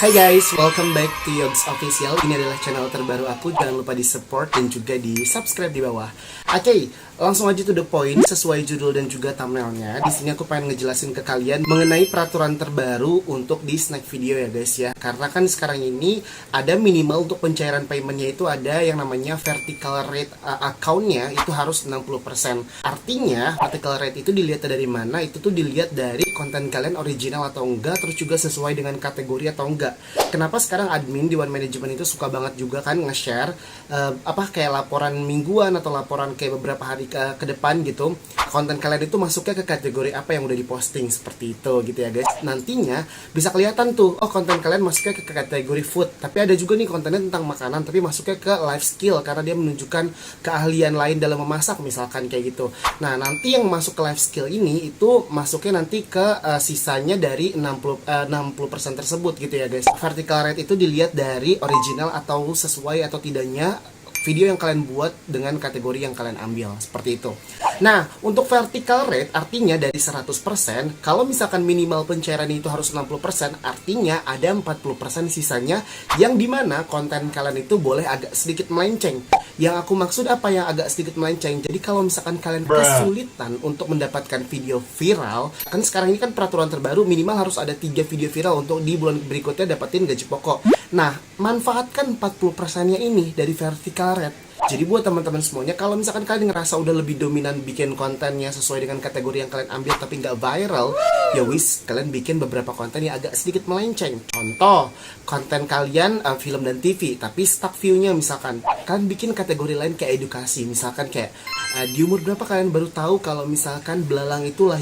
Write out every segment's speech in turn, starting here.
Hai guys, welcome back to Yogs Official. Ini adalah channel terbaru aku. Jangan lupa di support dan juga di subscribe di bawah. Oke, langsung aja to the point sesuai judul dan juga thumbnailnya. Di sini aku pengen ngejelasin ke kalian mengenai peraturan terbaru untuk di snack video ya guys ya. Karena kan sekarang ini ada minimal untuk pencairan paymentnya itu ada yang namanya vertical rate accountnya itu harus 60%. Artinya vertical rate itu dilihat dari mana? Itu tuh dilihat dari konten kalian original atau enggak, terus juga sesuai dengan kategori atau enggak. Kenapa sekarang admin di One Management itu suka banget juga kan nge-share kayak laporan mingguan atau laporan kayak beberapa hari ke depan gitu, konten kalian itu masuknya ke kategori apa yang udah diposting seperti itu gitu ya guys. Nantinya bisa kelihatan tuh, oh konten kalian masuknya ke kategori food, tapi ada juga nih kontennya tentang makanan tapi masuknya ke life skill karena dia menunjukkan keahlian lain dalam memasak misalkan kayak gitu. Nah nanti yang masuk ke life skill ini itu masuknya nanti ke sisanya dari 60% tersebut gitu ya guys. Vertical rate itu dilihat dari original atau sesuai atau tidaknya video yang kalian buat dengan kategori yang kalian ambil, seperti itu. Nah, untuk vertical rate artinya dari 100%, kalau misalkan minimal pencairan itu harus 60%, artinya ada 40% sisanya yang dimana konten kalian itu boleh agak sedikit melenceng. Yang aku maksud apa yang agak sedikit melenceng? Jadi kalau misalkan kalian kesulitan untuk mendapatkan video viral, kan sekarang ini kan peraturan terbaru minimal harus ada 3 video viral untuk di bulan berikutnya dapetin gaji pokok. Nah, manfaatkan 40%-nya ini dari vertical rate. Jadi buat teman-teman semuanya, kalau misalkan kalian ngerasa udah lebih dominan bikin kontennya sesuai dengan kategori yang kalian ambil tapi nggak viral, ya wis, kalian bikin beberapa konten yang agak sedikit melenceng. Contoh, konten kalian film dan TV, tapi stuck view-nya misalkan. Kalian bikin kategori lain kayak edukasi, misalkan kayak di umur berapa kalian baru tahu kalau misalkan belalang itu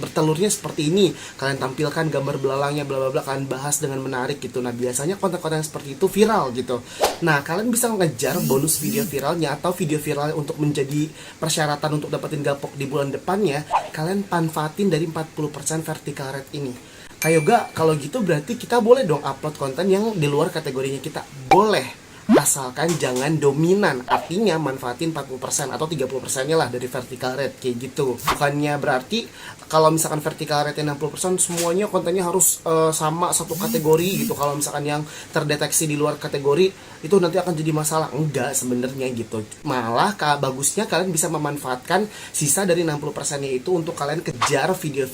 bertelurnya seperti ini. Kalian tampilkan gambar belalangnya, bla bla bla, kalian bahas dengan menarik gitu. Nah, biasanya konten-konten seperti itu viral gitu. Nah, kalian bisa ngejar bonus video viralnya atau video viral untuk menjadi persyaratan untuk dapetin gapok di bulan depannya. Kalian manfaatin dari 40% vertical rate ini. Kayak gak, kalau gitu berarti kita boleh dong upload konten yang di luar kategorinya kita. Boleh. Asalkan jangan dominan, artinya manfaatin 40% atau 30%-nya lah dari vertical rate kayak gitu. Bukannya berarti kalau misalkan vertical rate 60% semuanya kontennya harus sama satu kategori gitu. Kalau misalkan yang terdeteksi di luar kategori itu nanti akan jadi masalah. Enggak sebenarnya gitu. Malah bagusnya kalian bisa memanfaatkan sisa dari 60%-nya itu untuk kalian kejar video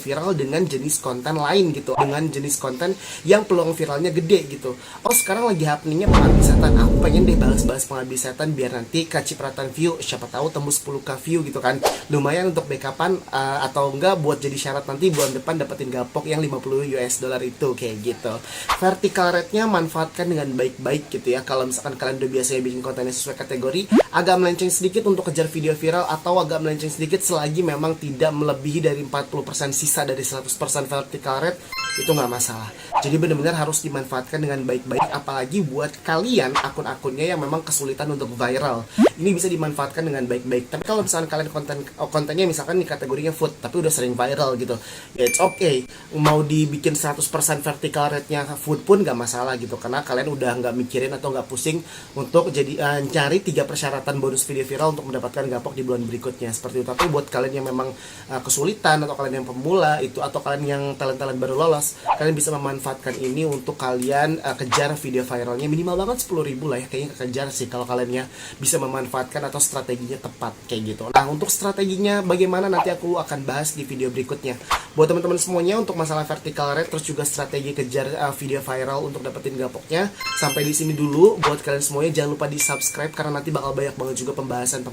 viral dengan jenis konten lain gitu. Dengan jenis konten yang peluang viralnya gede gitu. Oh sekarang lagi happeningnya pengabdi setan, aku pengen deh bahas pengabdi setan biar nanti kecipratan view, siapa tahu tembus 10k view gitu kan, lumayan untuk backupan atau enggak buat jadi syarat nanti bulan depan dapetin gapok yang 50 US dollar itu kayak gitu. Vertical rate-nya manfaatkan dengan baik-baik gitu ya. Kalau misalkan kalian udah biasa bikin kontennya sesuai kategori, agak melenceng sedikit untuk kejar video viral atau agak melenceng sedikit selagi memang tidak melebihi dari 40% sisa dari 100% vertical rate, itu nggak masalah. Jadi benar-benar harus dimanfaatkan dengan baik-baik, apalagi buat kalian akun-akunnya yang memang kesulitan untuk viral. Ini bisa dimanfaatkan dengan baik-baik. Tapi kalau misalkan kalian kontennya misalkan di kategorinya food tapi udah sering viral gitu, ya it's okay. Mau dibikin 100% vertical rate-nya food pun nggak masalah gitu, karena kalian udah nggak mikirin atau nggak pusing untuk jadi cari 3 persyaratan bonus video viral untuk mendapatkan gapok di bulan berikutnya seperti itu. Tapi buat kalian yang memang kesulitan, atau kalian yang pemula itu, atau kalian yang talent-talent baru lolos, kalian bisa memanfaatkan ini untuk kalian kejar video viralnya. Minimal banget 10.000 lah ya, kayaknya kejar sih kalau kalian ya bisa memanfaatkan atau strateginya tepat kayak gitu. Nah untuk strateginya bagaimana nanti aku akan bahas di video berikutnya. Buat teman-teman semuanya untuk masalah vertical rate terus juga strategi kejar video viral untuk dapetin gapoknya, sampai di sini dulu. Buat kalian semuanya jangan lupa di subscribe karena nanti bakal banyak banget juga pembahasan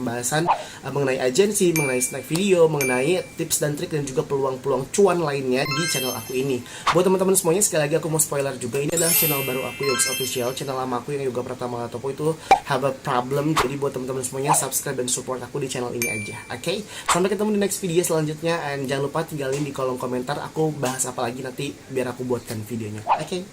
mengenai agensi, mengenai snack video, mengenai tips dan trik dan juga peluang-peluang cuan lainnya di channel aku ini. Buat teman-teman semuanya, sekali lagi aku mau spoiler juga, ini adalah channel baru aku, Yogs Official. Channel lama aku yang Yoga Pratama Latopo itu have a problem. Jadi buat teman-teman semuanya subscribe dan support aku di channel ini aja. Oke? Sampai ketemu di next video selanjutnya, and jangan lupa tinggalin di kolom komentar aku bahas apa lagi nanti biar aku buatkan videonya. Oke?